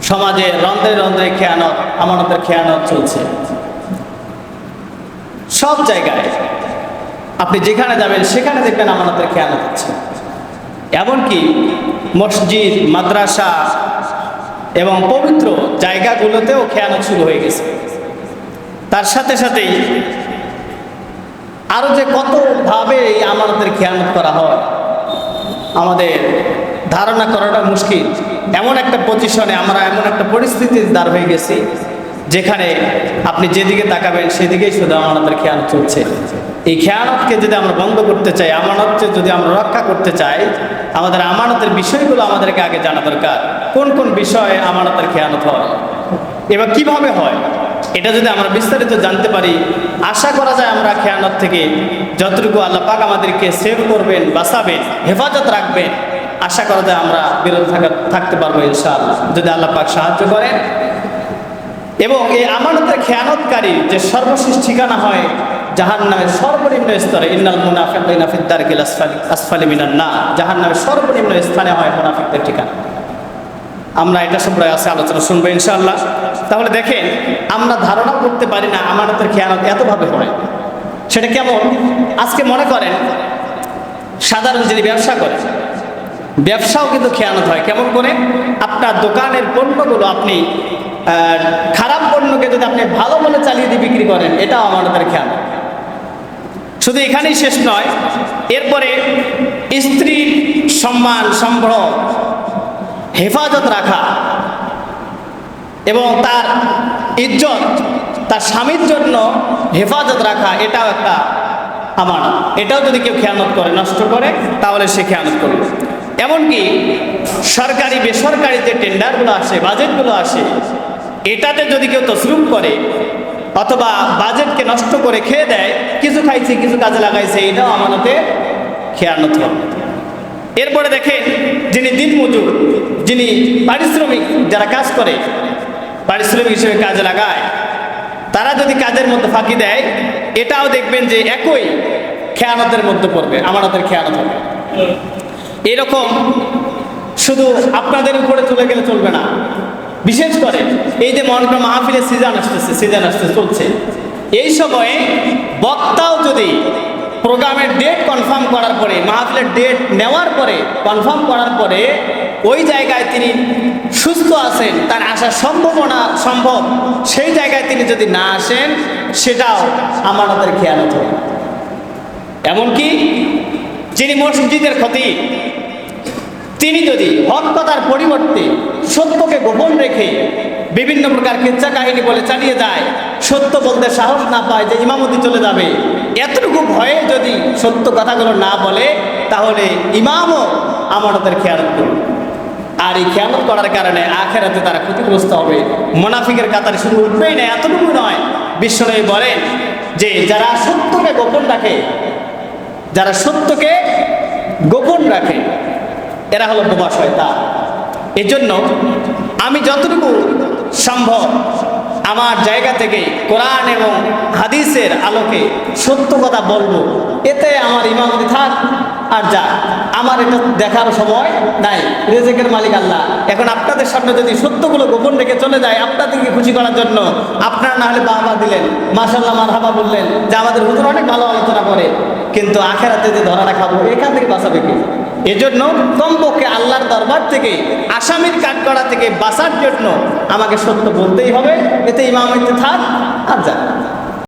সমাজে রন্ধ্রে রন্ধ্রে খেয়ানত, আমানতের খেয়ানত চলছে সব জায়গায়। আপনি যেখানে যাবেন সেখানে দেখবেন আমানতের খেয়ানত হচ্ছে। এমনকি মসজিদ, মাদ্রাসা এবং পবিত্র জায়গাগুলোতেও খেয়ানত শুরু হয়ে গেছে। তার সাথে সাথেই আরো যে কতভাবে এই আমানতের খেয়ানত করা হয় আমাদের ধারণা করাটা মুশকিল। এমন একটা পজিশনে আমরা, এমন একটা পরিস্থিতির দ্বার হয়ে গেছি যেখানে আপনি যেদিকে তাকাবেন সেদিকেই শুধু আমানতের খেয়ানত চলছে। এই খেয়ানতকে যদি আমরা বন্ধ করতে চাই, আমানতকে যদি আমরা রক্ষা করতে চাই, আমাদের আমানতের বিষয়গুলো আমাদেরকে আগে জানা দরকার। কোন কোন বিষয়ে আমানতের খেয়ানত হয়, এবার কিভাবে হয়, এটা যদি আমরা বিস্তারিত জানতে পারি, আশা করা যায় আমরা খেয়ানত থেকে যতটুকু আল্লাহ পাক আমাদেরকে সেভ করবেন, বাঁচাবেন, হেফাজত রাখবেন, আশা করা যায় আমরা বিরত থাকতে পারবো ইনশাআল্লাহ, যদি আল্লাহ পাক সাহায্য করেন। এবং এই আমানতের খেয়ানতকারী যে সর্বশেষ ঠিকানা হয় জাহান্নামের সর্বনিম্ন স্তরে। ইন্নাল মুনাফিকিনা ফিদ দারকিল আসফালি মিনান নার। জাহান্নামের সর্বনিম্ন স্থানে হয় মুনাফিকদের ঠিকানা। আমরা এটা সম্পর্কে আছে আলোচনা শুনবো ইনশাআল্লাহ। তাহলে দেখেন, আমরা ধারণা করতে পারি না আমানতের খেয়ানত এতভাবে হয়। সেটা কেমন? আজকে মনে করেন সাধারণ যিনি ব্যবসা করে, ব্যবসাও কিন্তু খেয়ানত হয়। কেমন করে? আপনার দোকানের পণ্যগুলো আপনি খারাপ পণ্যকে যদি আপনি ভালো বলে চালিয়ে দিয়ে বিক্রি করেন, এটাও আমানতের খেয়ানত। শুধু এখানেই শেষ নয়, এরপরে স্ত্রীর সম্মান সম্ভ্রম হেফাজত রাখা এবং তার ইজ্জত, তার স্বামীর জন্য হেফাজত রাখা, এটাও একটা আমানত। এটাও যদি কেউ খেয়ানত করে, নষ্ট করে, তাহলে সে খেয়ানত করবে। এমনকি সরকারি বেসরকারি যে টেন্ডারগুলো আসে, বাজেটগুলো আসে, এটাতে যদি কেউ তসরুপ করে অথবা বাজেটকে নষ্ট করে খেয়ে দেয়, কিছু খাইছে কিছু কাজে লাগাইছে, এটাও আমানতের খেয়ানত হবে। এরপরে দেখেন, যিনি দিনমজুর, যিনি পারিশ্রমিক, যারা কাজ করে পারিশ্রমিক হিসেবে কাজে লাগায়, তারা যদি কাজের মধ্যে ফাঁকি দেয়, এটাও দেখবেন যে একই খেয়ানতের মধ্যে পড়বে, আমানতের খেয়ানত হবে। এরকম শুধু আপনাদের উপরে চলে গেলে চলবে না। বিশেষ করে এই যে মনে করেন মাহফিলের সিজন আসতে চলছে, এই সময়ে বক্তাও যদি প্রোগ্রামের ডেট কনফার্ম করার পরে, মাহফিলের ডেট নেওয়ার পরে, কনফার্ম করার পরে ওই জায়গায় তিনি সুস্থ আছেন, তার আসার সম্ভাবনা সম্ভব, সেই জায়গায় তিনি যদি না আসেন, সেটাও আমানতের খেয়ানত হবে। এমনকি যিনি মসজিদের খতিব, তিনি যদি হক কথার পরিবর্তে সত্যকে গোপন রেখে বিভিন্ন প্রকার কিচ্ছা কাহিনী বলে চালিয়ে যায়, সত্য বলতে সাহস না পায় যে ইমামতি চলে যাবে, এতটুকু ভয়ে যদি সত্য কথাগুলো না বলে, তাহলে ইমামও আমানতের খেয়ানত করবে। আর এই খেয়ানত করার কারণে আখিরাতে তারা ক্ষতিগ্রস্ত হবে। মুনাফিকের কাতারে শুধু উঠবেই না, এতটুকু নয়, বিশ্বনবী বলেন যে যারা সত্যকে গোপন রাখে, যারা সত্যকে গোপন রাখে, এরা হলো বোবা শয়তান। এজন্য আমি যতটুকু সম্ভব আমার জায়গা থেকে কোরআন এবং হাদিসের আলোকে সত্য কথা বলবো। এতে আমার ইমামতি থাক আর যা, আমার এটা দেখার সময় নাই। রিজিকের মালিক আল্লাহ। এখন আপনাদের সামনে যদি সত্যগুলো গোপন রেখে চলে যায় আপনাদেরকে খুশি করার জন্য, আপনারা না হলে বাহবা দিলেন, মাশাআল্লাহ মারহাবা বললেন যে আমাদের হুজুর অনেক ভালো আলোচনা করে, কিন্তু আখিরাতে যে ধরা রাখাবো, এখান থেকে বাঁচাবে কি? এজন্য কমপক্ষে আল্লাহর দরবার থেকে, আসামির কাঠগড়া থেকে বাঁচার জন্য আমাকে সত্য বলতেই হবে। এতে ইমামতি থাক আর যা।